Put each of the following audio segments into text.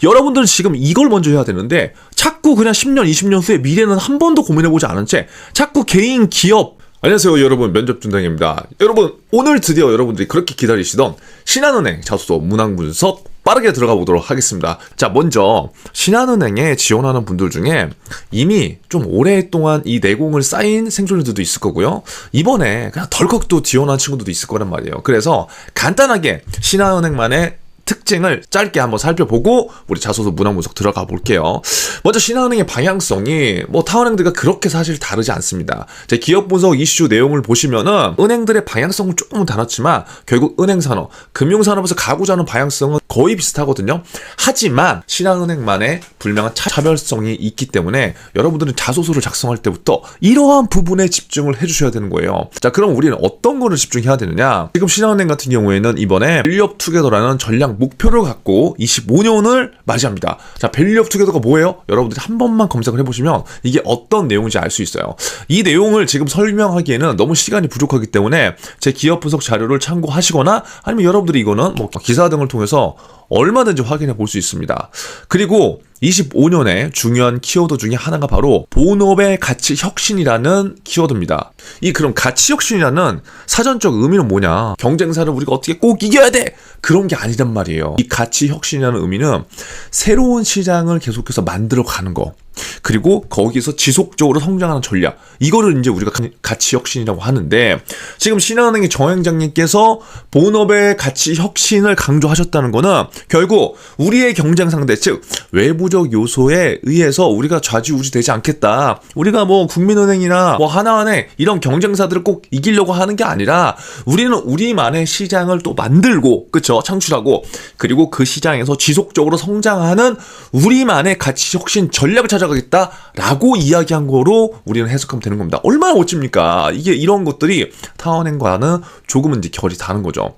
여러분들은 지금 이걸 먼저 해야 되는데 자꾸 그냥 10년, 20년 후에 미래는 한 번도 고민해보지 않은 채 자꾸 개인, 기업. 안녕하세요 여러분, 면접준당입니다. 여러분, 오늘 드디어 여러분들이 그렇게 기다리시던 신한은행 자소서 문항 분석 빠르게 들어가 보도록 하겠습니다. 자, 먼저 신한은행에 지원하는 분들 중에 이미 좀 오랫동안 이 내공을 쌓인 생존자들도 있을 거고요. 이번에 그냥 덜컥 또 지원한 친구들도 있을 거란 말이에요. 그래서 간단하게 신한은행만의 특징을 짧게 한번 살펴보고 우리 자소서 문항 분석 들어가 볼게요. 먼저 신한은행의 방향성이 타은행들과 그렇게 사실 다르지 않습니다. 제 기업 분석 이슈 내용을 보시면은 은행들의 방향성은 조금은 다르지만 결국 은행산업, 금융산업에서 가고자 하는 방향성은 거의 비슷하거든요. 하지만 신한은행만의 불명한 차별성이 있기 때문에 여러분들은 자소서를 작성할 때부터 이러한 부분에 집중을 해주셔야 되는 거예요. 자, 그럼 우리는 어떤 거를 집중해야 되느냐? 지금 신한은행 같은 경우에는 이번에 밸류업 투게더라는 전략 목표를 갖고 25년을 맞이합니다. 자, 밸류업 투게더가 뭐예요? 여러분들이 한 번만 검색을 해보시면 이게 어떤 내용인지 알 수 있어요. 이 내용을 지금 설명하기에는 너무 시간이 부족하기 때문에 제 기업 분석 자료를 참고하시거나 아니면 여러분들이 이거는 기사 등을 통해서 얼마든지 확인해 볼 수 있습니다. 그리고 25년의 중요한 키워드 중에 하나가 바로 본업의 가치 혁신이라는 키워드입니다. 그럼 가치 혁신이라는 사전적 의미는 뭐냐? 경쟁사를 우리가 어떻게 꼭 이겨야 돼! 그런 게 아니란 말이에요. 이 가치 혁신이라는 의미는 새로운 시장을 계속해서 만들어 가는 거. 그리고 거기서 지속적으로 성장하는 전략, 이거를 이제 우리가 가치 혁신이라고 하는데, 지금 신한은행의 정행장님께서 본업의 가치 혁신을 강조하셨다는 거는 결국 우리의 경쟁 상대, 즉 외부적 요소에 의해서 우리가 좌지우지 되지 않겠다. 우리가 국민은행이나 하나은행 이런 경쟁사들을 꼭 이기려고 하는 게 아니라 우리는 우리만의 시장을 또 만들고, 그쵸? 창출하고, 그리고 그 시장에서 지속적으로 성장하는 우리만의 가치 혁신 전략을 찾아가겠다라고 이야기한 거로 우리는 해석하면 되는 겁니다. 얼마나 멋집니까? 이런 것들이 타은행과는 조금은 이제 결이 다른 거죠.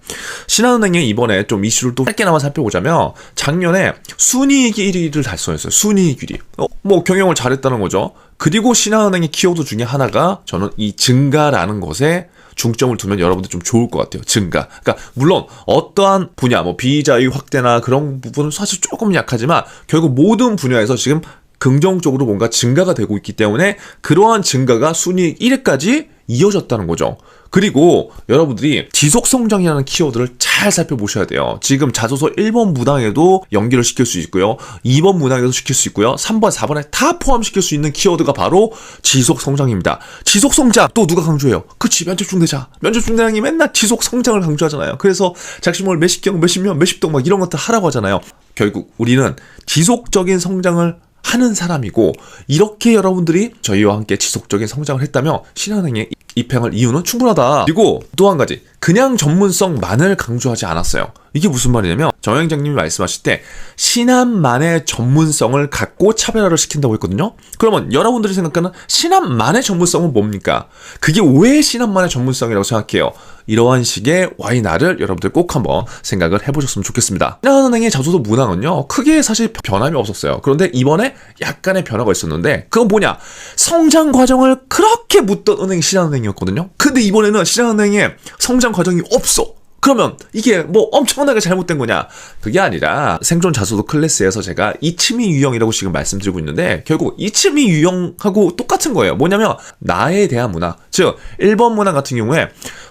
신한은행이 이번에 좀 이슈를 또 짧게나마 살펴보자면 작년에 순이익이 1위를 달성했어요. 순이익 1위. 경영을 잘했다는 거죠. 그리고 신한은행의 키워드 중에 하나가 저는 이 증가라는 것에 중점을 두면 여러분들 좀 좋을 것 같아요. 증가. 그러니까 물론 어떠한 분야, 비이자율 확대나 그런 부분은 사실 조금 약하지만 결국 모든 분야에서 지금 긍정적으로 뭔가 증가가 되고 있기 때문에 그러한 증가가 순이익 1위까지 이어졌다는 거죠. 그리고 여러분들이 지속성장이라는 키워드를 잘 살펴보셔야 돼요. 지금 자소서 1번 문항에도 연결을 시킬 수 있고요. 2번 문항에도 시킬 수 있고요. 3번, 4번에 다 포함시킬 수 있는 키워드가 바로 지속성장입니다. 지속성장 또 누가 강조해요? 그치, 면접중대장. 면접중대장이 맨날 지속성장을 강조하잖아요. 그래서 작심월 몇십 경, 몇십 년, 몇십 동 이런 것들 하라고 하잖아요. 결국 우리는 지속적인 성장을 하는 사람이고, 이렇게 여러분들이 저희와 함께 지속적인 성장을 했다면 신한은행에 입행할 이유는 충분하다. 그리고 또 한 가지, 그냥 전문성만을 강조하지 않았어요. 이게 무슨 말이냐면 정행장님이 말씀하실 때 신한만의 전문성을 갖고 차별화를 시킨다고 했거든요. 그러면 여러분들이 생각하는 신한만의 전문성은 뭡니까? 그게 왜 신한만의 전문성이라고 생각해요? 이러한 식의 와이나를 여러분들 꼭 한번 생각을 해보셨으면 좋겠습니다. 신한은행의 자소서 문항은요, 크게 사실 변함이 없었어요. 그런데 이번에 약간의 변화가 있었는데 그건 뭐냐? 성장 과정을 그렇게 묻던 은행이 신한은행이었거든요. 근데 이번에는 신한은행에 성장 과정이 없어. 그러면 이게 엄청나게 잘못된 거냐? 그게 아니라 생존 자소서 클래스에서 제가 이치미 유형이라고 지금 말씀드리고 있는데 결국 이치미 유형하고 똑같은 거예요. 뭐냐면 나에 대한 문화, 즉 1번 문항 같은 경우에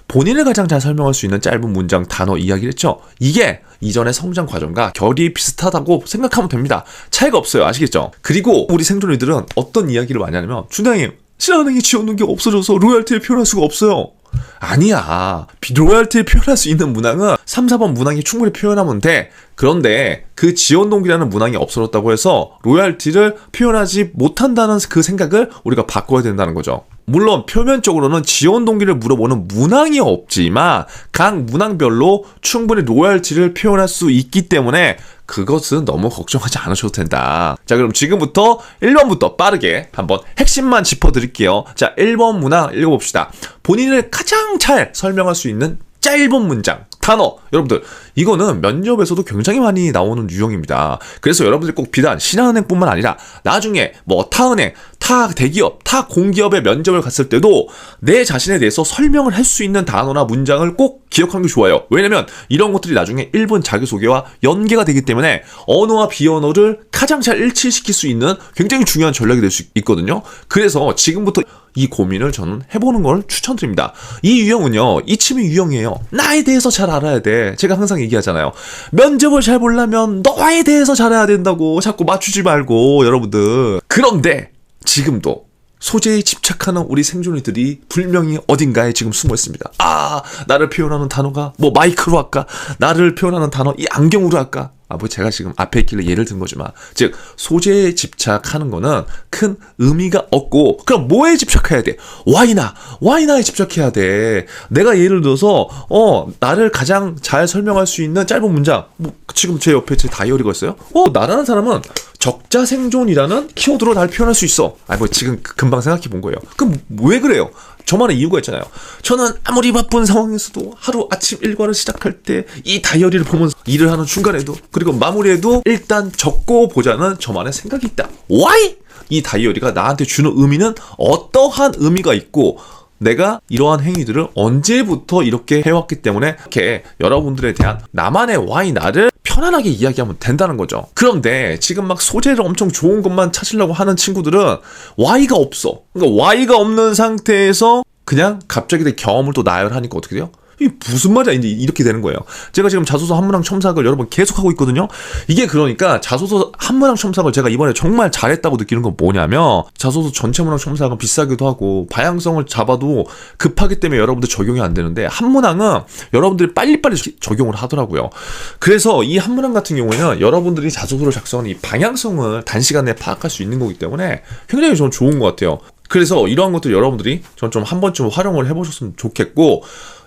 본인을 가장 잘 설명할 수 있는 짧은 문장, 단어 이야기를 했죠. 이게 이전의 성장 과정과 결이 비슷하다고 생각하면 됩니다. 차이가 없어요. 아시겠죠? 그리고 우리 생존이들은 어떤 이야기를 많이 하냐면 준장님, 신한은행이 지원한 게 없어져서 로열티를 표현할 수가 없어요. 아니야. 로열티를 표현할 수 있는 문항은 3, 4번 문항이 충분히 표현하면 돼. 그런데 그 지원 동기라는 문항이 없어졌다고 해서 로열티를 표현하지 못한다는 그 생각을 우리가 바꿔야 된다는 거죠. 물론 표면적으로는 지원 동기를 물어보는 문항이 없지만 각 문항별로 충분히 로열티를 표현할 수 있기 때문에 그것은 너무 걱정하지 않으셔도 된다. 자, 그럼 지금부터 1번부터 빠르게 한번 핵심만 짚어드릴게요. 자, 1번 문항 읽어봅시다. 본인을 가장 잘 설명할 수 있는 짧은 문장, 단어. 여러분들 이거는 면접에서도 굉장히 많이 나오는 유형입니다. 그래서 여러분들 꼭 비단 신한은행뿐만 아니라 나중에 타 대기업, 타 공기업의 면접을 갔을 때도 내 자신에 대해서 설명을 할 수 있는 단어나 문장을 꼭 기억하는 게 좋아요. 왜냐면 이런 것들이 나중에 1분 자기소개와 연계가 되기 때문에 언어와 비언어를 가장 잘 일치시킬 수 있는 굉장히 중요한 전략이 될 수 있거든요. 그래서 지금부터 이 고민을 저는 해보는 걸 추천드립니다. 이 유형은요, 이침이 유형이에요. 나에 대해서 잘 알아야 돼. 제가 항상 얘기하잖아요. 면접을 잘 보려면 너에 대해서 잘 알아야 된다고. 자꾸 맞추지 말고, 여러분들. 그런데 지금도 소재에 집착하는 우리 생존이들이 분명히 어딘가에 지금 숨어 있습니다. 아, 나를 표현하는 단어가 뭐 마이크로 할까? 나를 표현하는 단어 이 안경으로 할까? 뭐 제가 지금 앞에 있길래 예를 든 거지만, 즉 소재에 집착하는 거는 큰 의미가 없고, 그럼 뭐에 집착해야 돼? 와이나에 집착해야 돼. 내가 예를 들어서 나를 가장 잘 설명할 수 있는 짧은 문장, 뭐 지금 제 옆에 제 다이어리가 있어요. 나라는 사람은 적자생존이라는 키워드로 날 표현할 수 있어. 뭐 지금 금방 생각해 본 거예요. 그럼 왜 그래요? 저만의 이유가 있잖아요. 저는 아무리 바쁜 상황에서도 하루 아침 일과를 시작할 때 이 다이어리를 보면서 일을 하는 중간에도, 그리고 마무리에도 일단 적고 보자는 저만의 생각이 있다. Why? 이 다이어리가 나한테 주는 의미는 어떠한 의미가 있고, 내가 이러한 행위들을 언제부터 이렇게 해왔기 때문에 이렇게 여러분들에 대한 나만의 why 나를 편안하게 이야기하면 된다는 거죠. 그런데 지금 막 소재를 엄청 좋은 것만 찾으려고 하는 친구들은 why가 없어. 그러니까 why가 없는 상태에서 그냥 갑자기 내 경험을 또 나열하니까 어떻게 돼요? 이게 무슨 말이야? 이제 이렇게 되는 거예요. 제가 지금 자소서 한문항 첨삭을 여러분 계속 하고 있거든요. 이게 그러니까 자소서 한문항 첨삭을 제가 이번에 정말 잘했다고 느끼는 건 뭐냐면, 자소서 전체 문항 첨삭은 비싸기도 하고 방향성을 잡아도 급하기 때문에 여러분들 적용이 안 되는데, 한문항은 여러분들이 빨리빨리 적용을 하더라고요. 그래서 이 한문항 같은 경우에는 여러분들이 자소서를 작성하는 이 방향성을 단시간에 파악할 수 있는 거기 때문에 굉장히 저는 좋은 것 같아요. 그래서 이러한 것들 여러분들이 전 좀 한 번쯤 활용을 해보셨으면 좋겠고,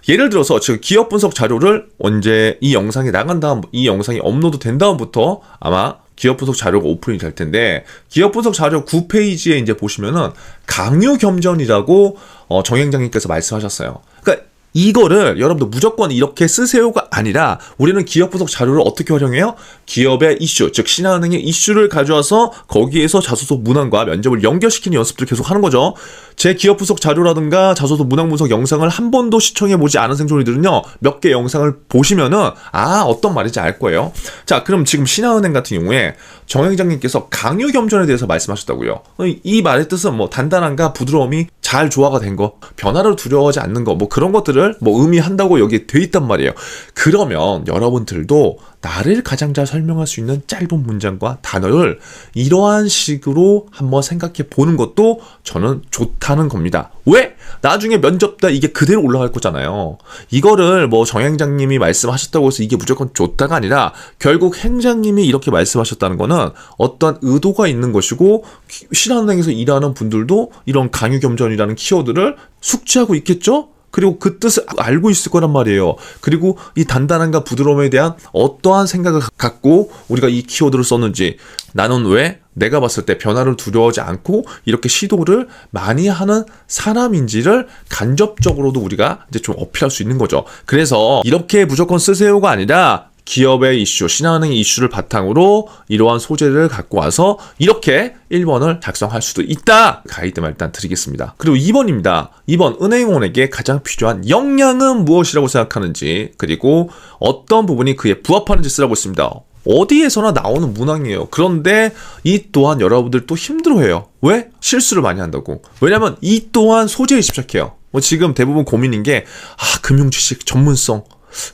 예를 들어서 지금 기업 분석 자료를 언제 이 영상이 나간 다음, 이 영상이 업로드 된 다음부터 아마 기업 분석 자료가 오픈이 될 텐데, 기업 분석 자료 9페이지에 이제 보시면은 강요 겸전이라고 정행장님께서 말씀하셨어요. 그러니까 이거를 여러분들 무조건 이렇게 쓰세요가 아니라, 우리는 기업 분석 자료를 어떻게 활용해요? 기업의 이슈, 즉 신한은행의 이슈를 가져와서 거기에서 자소서 문항과 면접을 연결시키는 연습들을 계속 하는 거죠. 제 기업 분석 자료라든가 자소서 문항 분석 영상을 한 번도 시청해보지 않은 생존이들은요, 몇 개 영상을 보시면은 어떤 말인지 알 거예요. 자, 그럼 지금 신한은행 같은 경우에 정행장님께서 강요 겸전에 대해서 말씀하셨다고요. 이 말의 뜻은 뭐 단단함과 부드러움이 잘 조화가 된 거, 변화를 두려워하지 않는 거, 뭐 그런 것들을 뭐 의미한다고 여기에 돼 있단 말이에요. 그러면 여러분들도 나를 가장 잘 설명할 수 있는 짧은 문장과 단어를 이러한 식으로 한번 생각해 보는 것도 저는 좋다는 겁니다. 왜? 나중에 면접 때 이게 그대로 올라갈 거잖아요. 이거를 뭐 정행장님이 말씀하셨다고 해서 이게 무조건 좋다가 아니라, 결국 행장님이 이렇게 말씀하셨다는 거는 어떤 의도가 있는 것이고, 신한은행에서 일하는 분들도 이런 강요 겸전이라는 키워드를 숙지하고 있겠죠? 그리고 그 뜻을 알고 있을 거란 말이에요. 그리고 이 단단함과 부드러움에 대한 어떠한 생각을 갖고 우리가 이 키워드를 썼는지, 나는 왜 내가 봤을 때 변화를 두려워하지 않고 이렇게 시도를 많이 하는 사람인지를 간접적으로도 우리가 이제 좀 어필할 수 있는 거죠. 그래서 이렇게 무조건 쓰세요가 아니라, 기업의 이슈, 신한은행의 이슈를 바탕으로 이러한 소재를 갖고 와서 이렇게 1번을 작성할 수도 있다. 가이드만 일단 드리겠습니다. 그리고 2번입니다. 2번, 은행원에게 가장 필요한 역량은 무엇이라고 생각하는지, 그리고 어떤 부분이 그에 부합하는지 쓰라고 했습니다. 어디에서나 나오는 문항이에요. 그런데 이 또한 여러분들 또 힘들어해요. 왜? 실수를 많이 한다고. 왜냐면 이 또한 소재에 집착해요. 지금 대부분 고민인 게, 금융지식 전문성,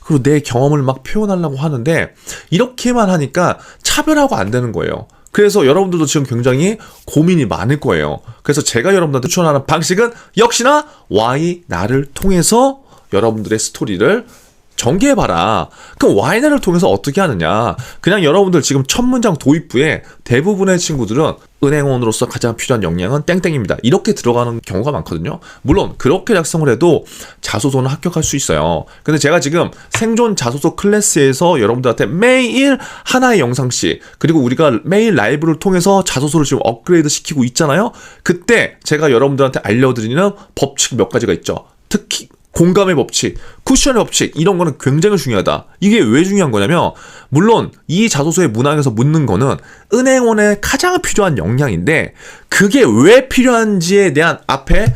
그리고 내 경험을 막 표현하려고 하는데, 이렇게만 하니까 차별화가 안 되는 거예요. 그래서 여러분들도 지금 굉장히 고민이 많을 거예요. 그래서 제가 여러분들한테 추천하는 방식은 역시나 why 나를 통해서 여러분들의 스토리를 전개해봐라. 그럼 와이너를 통해서 어떻게 하느냐. 그냥 여러분들 지금 첫 문장 도입부에 대부분의 친구들은 은행원으로서 가장 필요한 역량은 땡땡입니다. 이렇게 들어가는 경우가 많거든요. 물론 그렇게 작성을 해도 자소서는 합격할 수 있어요. 근데 제가 지금 생존 자소서 클래스에서 여러분들한테 매일 하나의 영상씩, 그리고 우리가 매일 라이브를 통해서 자소서를 지금 업그레이드 시키고 있잖아요. 그때 제가 여러분들한테 알려드리는 법칙 몇 가지가 있죠. 특히 공감의 법칙, 쿠션의 법칙, 이런 거는 굉장히 중요하다. 이게 왜 중요한 거냐면, 물론 이 자소서의 문항에서 묻는 거는 은행원에 가장 필요한 역량인데, 그게 왜 필요한지에 대한 앞에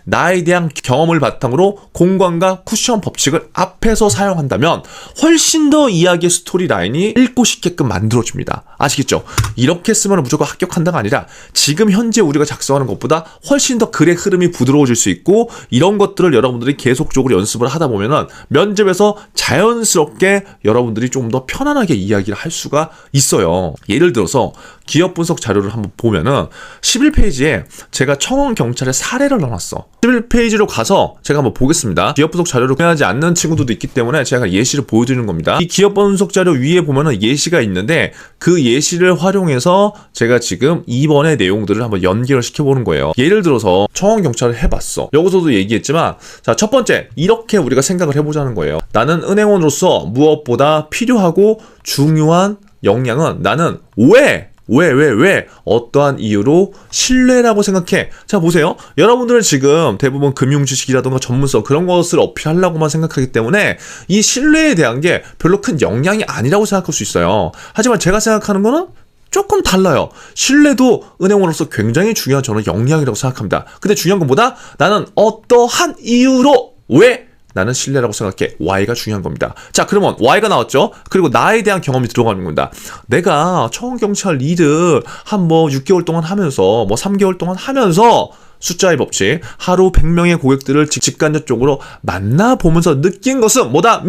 나에 대한 경험을 바탕으로 공감과 쿠션 법칙을 앞에서 사용한다면 훨씬 더 이야기의 스토리 라인이 읽고 싶게끔 만들어줍니다. 아시겠죠? 이렇게 쓰면 무조건 합격한다가 아니라 지금 현재 우리가 작성하는 것보다 훨씬 더 글의 흐름이 부드러워질 수 있고, 이런 것들을 여러분들이 계속적으로 연습을 하다 보면은 면접에서 자연스럽게 여러분들이 좀 더 편안하게 이야기를 할 수가 있어요. 예를 들어서 기업 분석 자료를 한번 보면은 11페이지에 제가 청원 경찰의 사례를 넣어놨어. 11페이지로 가서 제가 한번 보겠습니다. 기업 분석 자료를 구매하지 않는 친구들도 있기 때문에 제가 예시를 보여드리는 겁니다. 이 기업 분석 자료 위에 보면은 예시가 있는데, 그 예시를 활용해서 제가 지금 2번의 내용들을 한번 연결을 시켜보는 거예요. 예를 들어서 청원 경찰을 해봤어. 여기서도 얘기했지만, 자, 첫 번째, 이렇게 우리가 생각을 해보자는 거예요. 나는 은행원으로서 무엇보다 필요하고 중요한 역량은 나는 왜 어떠한 이유로 신뢰라고 생각해. 자, 보세요. 여러분들은 지금 대부분 금융 지식이라던가 전문성, 그런 것을 어필하려고만 생각하기 때문에 이 신뢰에 대한 게 별로 큰 역량이 아니라고 생각할 수 있어요. 하지만 제가 생각하는 거는 조금 달라요. 신뢰도 은행원으로서 굉장히 중요한 저는 역량이라고 생각합니다. 근데 중요한 것보다 나는 어떠한 이유로 왜 나는 신뢰라고 생각해. Y가 중요한 겁니다. 자, 그러면 Y가 나왔죠? 그리고 나에 대한 경험이 들어가는 겁니다. 내가 청원경찰 리드 한 6개월 동안 하면서 3개월 동안 하면서 숫자의 법칙, 하루 100명의 고객들을 직간접적으로 만나보면서 느낀 것은 뭐다?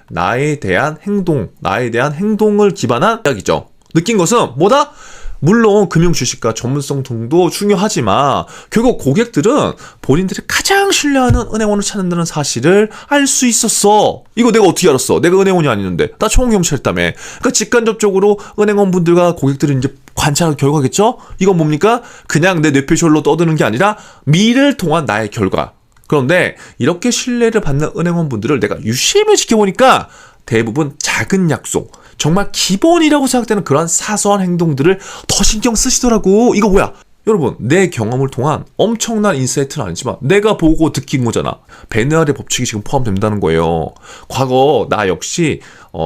나에 대한 행동을 기반한 이야기죠. 느낀 것은 뭐다? 물론 금융 주식과 전문성 등도 중요하지만 결국 고객들은 본인들이 가장 신뢰하는 은행원을 찾는다는 사실을 알 수 있었어. 이거 내가 어떻게 알았어? 내가 은행원이 아니는데. 나 청원경찰이라며. 그러니까 직간접적으로 은행원 분들과 고객들을 이제 관찰한 결과겠죠? 이건 뭡니까? 그냥 내 뇌피셜로 떠드는 게 아니라 미를 통한 나의 결과. 그런데 이렇게 신뢰를 받는 은행원 분들을 내가 유심히 지켜보니까 대부분 작은 약속, 정말 기본이라고 생각되는 그런 사소한 행동들을 더 신경 쓰시더라고. 이거 뭐야? 여러분, 내 경험을 통한 엄청난 인사이트는 아니지만 내가 보고 느낀 거잖아. 베네알의 법칙이 지금 포함된다는 거예요. 과거 나 역시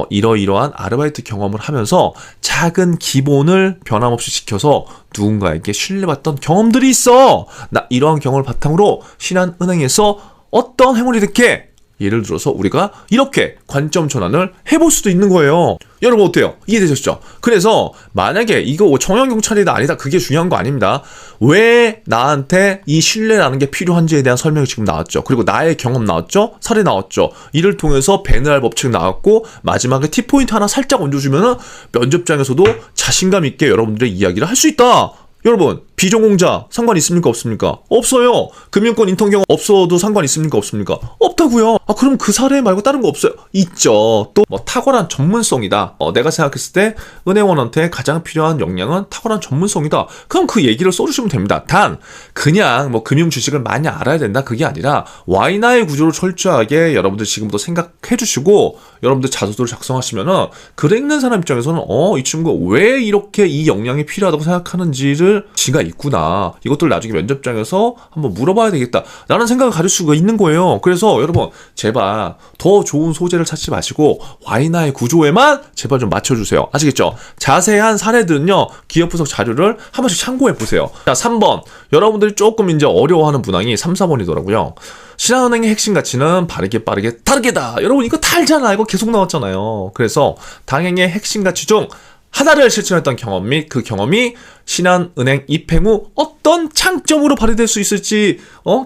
이러이러한 아르바이트 경험을 하면서 작은 기본을 변함없이 지켜서 누군가에게 신뢰받던 경험들이 있어. 나 이러한 경험을 바탕으로 신한은행에서 어떤 행운이 이렇게, 예를 들어서 우리가 이렇게 관점 전환을 해볼 수도 있는 거예요. 여러분 어때요? 이해되셨죠? 그래서 만약에 이거 청원경찰이다 아니다, 그게 중요한 거 아닙니다. 왜 나한테 이 신뢰라는 게 필요한지에 대한 설명이 지금 나왔죠. 그리고 나의 경험 나왔죠? 사례 나왔죠? 이를 통해서 베네알 법칙 나왔고, 마지막에 티포인트 하나 살짝 얹어주면은 면접장에서도 자신감 있게 여러분들의 이야기를 할 수 있다. 여러분, 비전공자 상관 있습니까? 없습니까? 없어요. 금융권 인턴 경험 없어도 상관 있습니까? 없습니까? 없다고요. 그럼 그 사례 말고 다른 거 없어요? 있죠. 또 탁월한 전문성이다. 내가 생각했을 때 은행원한테 가장 필요한 역량은 탁월한 전문성이다. 그럼 그 얘기를 써주시면 됩니다. 단 그냥 금융 주식을 많이 알아야 된다, 그게 아니라 와이나의 구조를 철저하게 여러분들 지금부터 생각해 주시고 여러분들 자소서를 작성하시면은 글 읽는 사람 입장에서는 이 친구 왜 이렇게 이 역량이 필요하다고 생각하는지를 지가 있구나. 이것들 나중에 면접장에서 한번 물어봐야 되겠다 라는 생각을 가질 수가 있는 거예요. 그래서 여러분 제발 더 좋은 소재를 찾지 마시고 와이나의 구조에만 제발 좀 맞춰주세요. 아시겠죠? 자세한 사례들은요, 기업 분석 자료를 한 번씩 참고해 보세요. 자, 3번. 여러분들이 조금 이제 어려워하는 문항이 3, 4번이더라고요. 신한은행의 핵심 가치는 바르게 빠르게 다르게다. 여러분 이거 다 알잖아. 이거 계속 나왔잖아요. 그래서 당행의 핵심 가치 중 하나를 실천했던 경험 및 그 경험이 신한은행 입행 후 어떤 장점으로 발휘될 수 있을지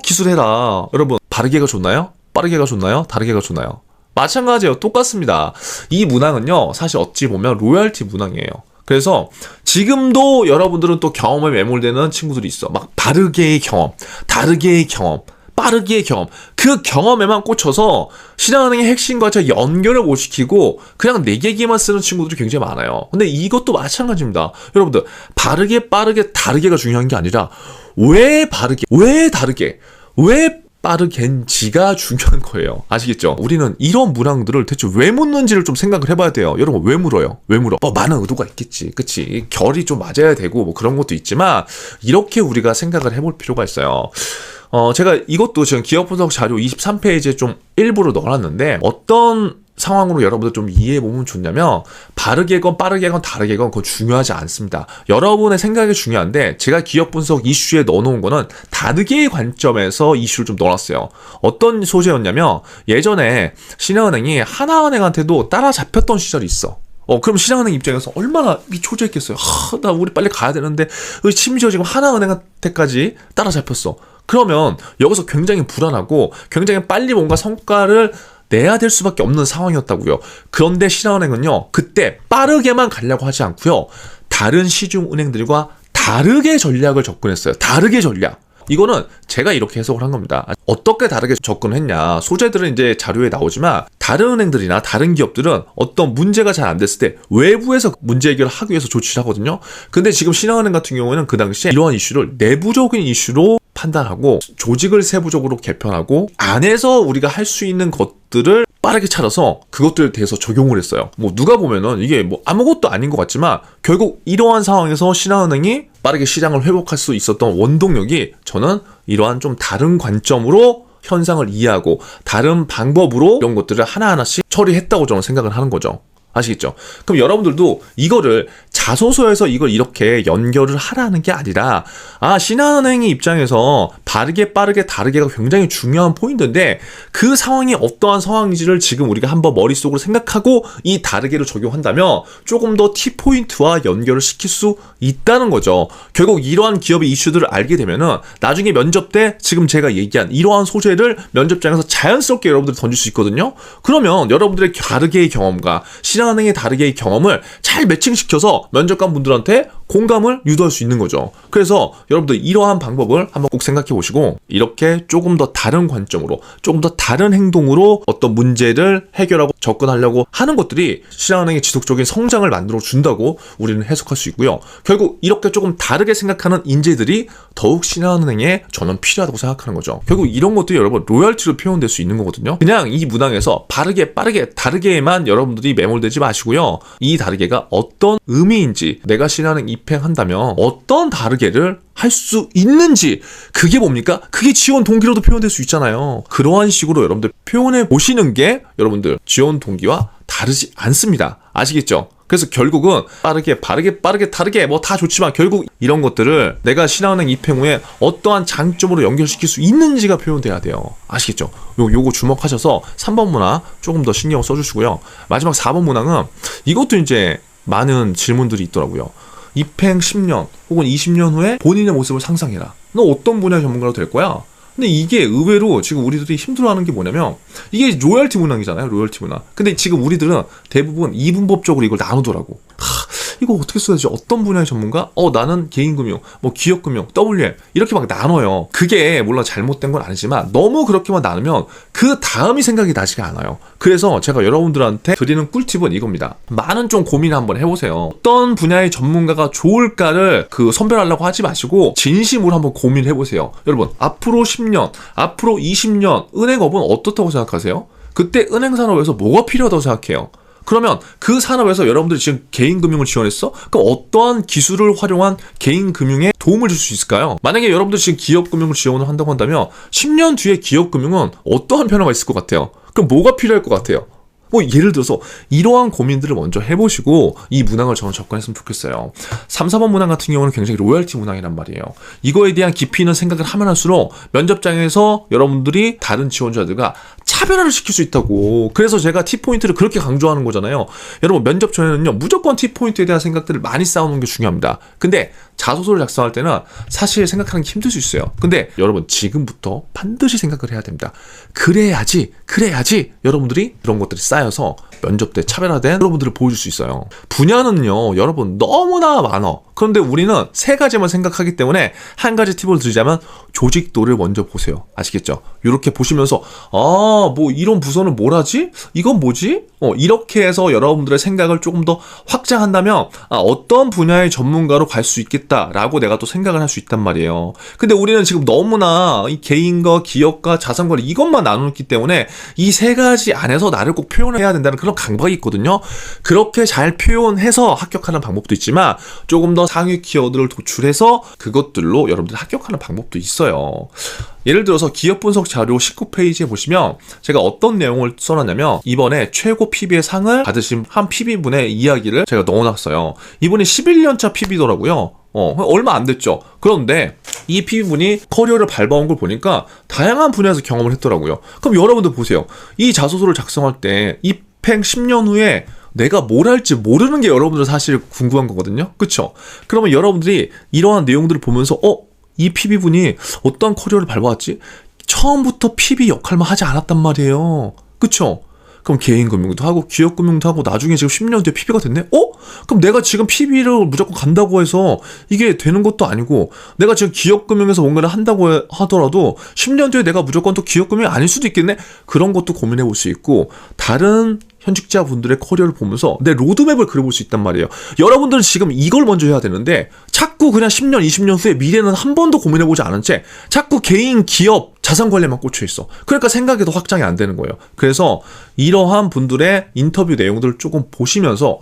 기술해라. 여러분, 바르게가 좋나요? 빠르게가 좋나요? 다르게가 좋나요? 마찬가지예요. 똑같습니다. 이 문항은요, 사실 어찌 보면 로열티 문항이에요. 그래서 지금도 여러분들은 또 경험에 매몰되는 친구들이 있어. 막 바르게의 경험, 다르게의 경험, 빠르게의 경험, 그 경험에만 꽂혀서 신한은행의 핵심과 연결을 못 시키고 그냥 내 얘기만 쓰는 친구들이 굉장히 많아요. 근데 이것도 마찬가지입니다. 여러분들, 바르게 빠르게 다르게가 중요한 게 아니라 왜 바르게, 왜 다르게, 왜 빠르겐지가 중요한 거예요. 아시겠죠? 우리는 이런 문항들을 대체 왜 묻는지를 좀 생각을 해봐야 돼요. 여러분 왜 물어요? 왜 물어? 많은 의도가 있겠지. 그치? 결이 좀 맞아야 되고 그런 것도 있지만 이렇게 우리가 생각을 해볼 필요가 있어요. 제가 이것도 지금 기업 분석 자료 23페이지에 좀 일부러 넣어놨는데 어떤 상황으로 여러분들 좀 이해해보면 좋냐면 바르게건 빠르게건 다르게건 그거 중요하지 않습니다. 여러분의 생각이 중요한데 제가 기업 분석 이슈에 넣어놓은 거는 다르게의 관점에서 이슈를 좀 넣어놨어요. 어떤 소재였냐면 예전에 신한은행이 하나은행한테도 따라잡혔던 시절이 있어. 그럼 신한은행 입장에서 얼마나 초조했겠어요. 나 우리 빨리 가야 되는데 심지어 지금 하나은행한테까지 따라잡혔어. 그러면 여기서 굉장히 불안하고 굉장히 빨리 뭔가 성과를 내야 될 수밖에 없는 상황이었다고요. 그런데 신한은행은요, 그때 빠르게만 가려고 하지 않고요, 다른 시중은행들과 다르게 전략을 접근했어요. 다르게 전략. 이거는 제가 이렇게 해석을 한 겁니다. 어떻게 다르게 접근했냐. 소재들은 이제 자료에 나오지만 다른 은행들이나 다른 기업들은 어떤 문제가 잘 안 됐을 때 외부에서 문제 해결을 하기 위해서 조치를 하거든요. 근데 지금 신한은행 같은 경우에는 그 당시에 이러한 이슈를 내부적인 이슈로 판단하고 조직을 세부적으로 개편하고 안에서 우리가 할 수 있는 것들을 빠르게 찾아서 그것들에 대해서 적용을 했어요. 뭐 누가 보면은 이게 뭐 아무것도 아닌 것 같지만 결국 이러한 상황에서 신한은행이 빠르게 시장을 회복할 수 있었던 원동력이 저는 이러한 좀 다른 관점으로 현상을 이해하고 다른 방법으로 이런 것들을 하나하나씩 처리했다고 저는 생각을 하는 거죠. 아시겠죠? 그럼 여러분들도 이거를 자소서에서 이걸 이렇게 연결을 하라는 게 아니라 신한은행의 입장에서 바르게 빠르게 다르게가 굉장히 중요한 포인트인데 그 상황이 어떠한 상황인지를 지금 우리가 한번 머릿속으로 생각하고 이 다르게를 적용한다면 조금 더 T포인트와 연결을 시킬 수 있다는 거죠. 결국 이러한 기업의 이슈들을 알게 되면은 나중에 면접 때 지금 제가 얘기한 이러한 소재를 면접장에서 자연스럽게 여러분들이 던질 수 있거든요. 그러면 여러분들의 다르게의 경험과 신한은행의 다르게의 경험을 잘 매칭시켜서 면접관 분들한테 공감을 유도할 수 있는 거죠. 그래서 여러분들 이러한 방법을 한번 꼭 생각해 보시고 이렇게 조금 더 다른 관점으로 조금 더 다른 행동으로 어떤 문제를 해결하고 접근하려고 하는 것들이 신한은행의 지속적인 성장을 만들어 준다고 우리는 해석할 수 있고요. 결국 이렇게 조금 다르게 생각하는 인재들이 더욱 신한은행에 저는 필요하다고 생각하는 거죠. 결국 이런 것들이 여러분 로열티로 표현될 수 있는 거거든요. 그냥 이 문항에서 바르게 빠르게 다르게에만 여러분들이 매몰되지 마시고요. 이 다르게가 어떤 의미인지 내가 신한은행 입행한다면 어떤 다르게를 할 수 있는지 그게 뭡니까? 그게 지원 동기로도 표현될 수 있잖아요. 그러한 식으로 여러분들 표현해 보시는 게 여러분들 지원 동기와 다르지 않습니다. 아시겠죠? 그래서 결국은 빠르게 빠르게 다르게 뭐 다 좋지만 결국 이런 것들을 내가 신한은행 입행 후에 어떠한 장점으로 연결시킬 수 있는지가 표현돼야 돼요. 아시겠죠? 요거 주목하셔서 3번 문항 조금 더 신경 써주시고요. 마지막 4번 문항은 이것도 이제 많은 질문들이 있더라고요. 입행 10년 혹은 20년 후에 본인의 모습을 상상해라. 너 어떤 분야의 전문가로 될 거야? 근데 이게 의외로 지금 우리들이 힘들어하는 게 뭐냐면 이게 로열티 문항이잖아요. 로열티 문항. 근데 지금 우리들은 대부분 이분법적으로 이걸 나누더라고. 이거 어떻게 써야 되지? 어떤 분야의 전문가? 나는 개인금융, 뭐 기업금융, WM 이렇게 막 나눠요. 그게 물론 잘못된 건 아니지만 너무 그렇게만 나누면 그 다음이 생각이 나지가 않아요. 그래서 제가 여러분들한테 드리는 꿀팁은 이겁니다. 많은 좀 고민 한번 해보세요. 어떤 분야의 전문가가 좋을까를 선별하려고 하지 마시고 진심으로 한번 고민해보세요. 여러분 앞으로 10년, 앞으로 20년 은행업은 어떻다고 생각하세요? 그때 은행산업에서 뭐가 필요하다고 생각해요? 그러면 그 산업에서 여러분들이 지금 개인금융을 지원했어? 그럼 어떠한 기술을 활용한 개인금융에 도움을 줄 수 있을까요? 만약에 여러분들 지금 기업금융을 지원을 한다고 한다면 10년 뒤에 기업금융은 어떠한 변화가 있을 것 같아요? 그럼 뭐가 필요할 것 같아요? 뭐 예를 들어서 이러한 고민들을 먼저 해보시고 이 문항을 저는 접근했으면 좋겠어요. 3, 4번 문항 같은 경우는 굉장히 로열티 문항이란 말이에요. 이거에 대한 깊이 있는 생각을 하면 할수록 면접장에서 여러분들이 다른 지원자들과 차별화를 시킬 수 있다고. 그래서 제가 T포인트를 그렇게 강조하는 거잖아요. 여러분 면접 전에는요 무조건 T포인트에 대한 생각들을 많이 쌓아놓는 게 중요합니다. 근데 자소서를 작성할 때는 사실 생각하는 게 힘들 수 있어요. 근데 여러분 지금부터 반드시 생각을 해야 됩니다. 그래야지 여러분들이 그런 것들이 쌓여서 면접 때 차별화된 여러분들을 보여줄 수 있어요. 분야는요 여러분 너무나 많아. 그런데 우리는 세 가지만 생각하기 때문에 한 가지 팁을 드리자면 조직도를 먼저 보세요. 아시겠죠? 이렇게 보시면서 뭐 이런 부서는 뭘 하지? 이건 뭐지? 이렇게 해서 여러분들의 생각을 조금 더 확장한다면 어떤 분야의 전문가로 갈 수 있겠다라고 내가 또 생각을 할 수 있단 말이에요. 근데 우리는 지금 너무나 이 개인과 기업과 자산관리 이것만 나누기 때문에 이 세 가지 안에서 나를 꼭 표현해야 된다는 그런 그런 강박이 있거든요. 그렇게 잘 표현해서 합격하는 방법도 있지만 조금 더 상위 키워드를 도출해서 그것들로 여러분들이 합격하는 방법도 있어요. 예를 들어서 기업 분석 자료 19페이지에 보시면 제가 어떤 내용을 써놨냐면 이번에 최고 PB의 상을 받으신 한 PB분의 이야기를 제가 넣어놨어요. 이분이 11년차 PB더라고요. 얼마 안 됐죠. 그런데 이 PB분이 커리어를 밟아온 걸 보니까 다양한 분야에서 경험을 했더라고요. 그럼 여러분들 보세요. 이 자소서를 작성할 때 입행 10년 후에 내가 뭘 할지 모르는 게 여러분들 사실 궁금한 거거든요. 그쵸? 그러면 여러분들이 이러한 내용들을 보면서 이 PB분이 어떤 커리어를 밟아왔지? 처음부터 PB 역할만 하지 않았단 말이에요. 그쵸? 그럼 개인금융도 하고 기업금융도 하고 나중에 지금 10년 뒤에 PB가 됐네? 그럼 내가 지금 PB를 무조건 간다고 해서 이게 되는 것도 아니고 내가 지금 기업금융에서 뭔가를 한다고 하더라도 10년 뒤에 내가 무조건 또 기업금융이 아닐 수도 있겠네? 그런 것도 고민해 볼 수 있고 다른 현직자분들의 커리어를 보면서 내 로드맵을 그려볼 수 있단 말이에요. 여러분들은 지금 이걸 먼저 해야 되는데 자꾸 그냥 10년, 20년 후에 미래는 한 번도 고민해보지 않은 채 자꾸 개인, 기업, 자산관리만 꽂혀있어. 그러니까 생각에도 확장이 안 되는 거예요. 그래서 이러한 분들의 인터뷰 내용들을 조금 보시면서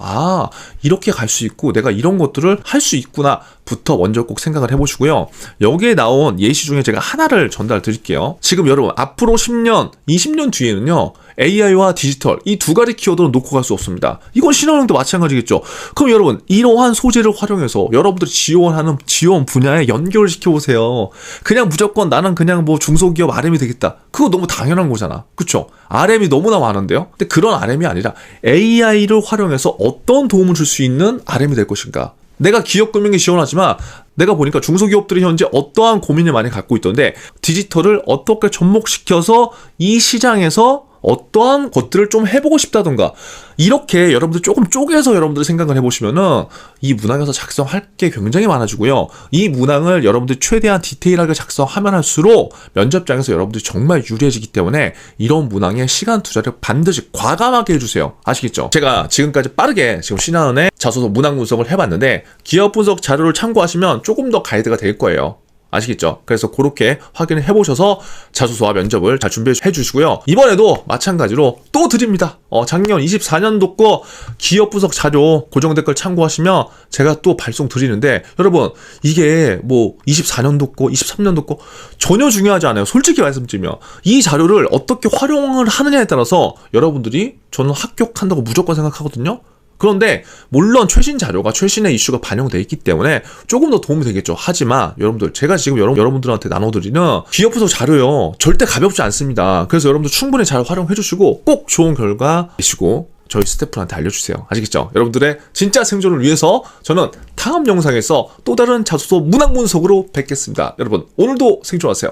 이렇게 갈 수 있고 내가 이런 것들을 할 수 있구나 부터 먼저 꼭 생각을 해보시고요. 여기에 나온 예시 중에 제가 하나를 전달 드릴게요. 지금 여러분 앞으로 10년, 20년 뒤에는요. AI와 디지털 이 두 가지 키워드는 놓고 갈 수 없습니다. 이건 신한은행도 마찬가지겠죠. 그럼 여러분 이러한 소재를 활용해서 여러분들이 지원하는 지원 분야에 연결을 시켜보세요. 그냥 무조건 나는 그냥 뭐 중소기업 RM이 되겠다. 그거 너무 당연한 거잖아. 그쵸? RM이 너무나 많은데요. 근데 그런 RM이 아니라 AI를 활용해서 어떤 도움을 줄 수 있는 RM이 될 것인가. 내가 기업금융에 지원하지만 내가 보니까 중소기업들이 현재 어떠한 고민을 많이 갖고 있던데 디지털을 어떻게 접목시켜서 이 시장에서 어떠한 것들을 좀 해보고 싶다던가 이렇게 여러분들 조금 쪼개서 여러분들 생각을 해보시면은 이 문항에서 작성할 게 굉장히 많아지고요. 이 문항을 여러분들이 최대한 디테일하게 작성하면 할수록 면접장에서 여러분들이 정말 유리해지기 때문에 이런 문항에 시간 투자를 반드시 과감하게 해주세요. 아시겠죠? 제가 지금까지 빠르게 지금 신한은행 자소서 문항 분석을 해봤는데 기업 분석 자료를 참고하시면 조금 더 가이드가 될 거예요. 아시겠죠? 그래서 그렇게 확인을 해보셔서 자소서와 면접을 잘 준비해 주시고요. 이번에도 마찬가지로 또 드립니다. 작년 24년도 거 기업 분석 자료 고정 댓글 참고하시면 제가 또 발송 드리는데 여러분 이게 뭐 24년도 거 23년도 거 전혀 중요하지 않아요. 솔직히 말씀드리면 이 자료를 어떻게 활용을 하느냐에 따라서 여러분들이 저는 합격한다고 무조건 생각하거든요. 그런데 물론 최신 자료가 최신의 이슈가 반영되어 있기 때문에 조금 더 도움이 되겠죠. 하지만 여러분들 제가 지금 여러분들한테 나눠드리는 기업 분석 자료요 절대 가볍지 않습니다. 그래서 여러분들 충분히 잘 활용해 주시고 꼭 좋은 결과 되시고 저희 스태프한테 알려주세요. 아시겠죠? 여러분들의 진짜 생존을 위해서 저는 다음 영상에서 또 다른 자소서 문항 분석으로 뵙겠습니다. 여러분 오늘도 생존하세요.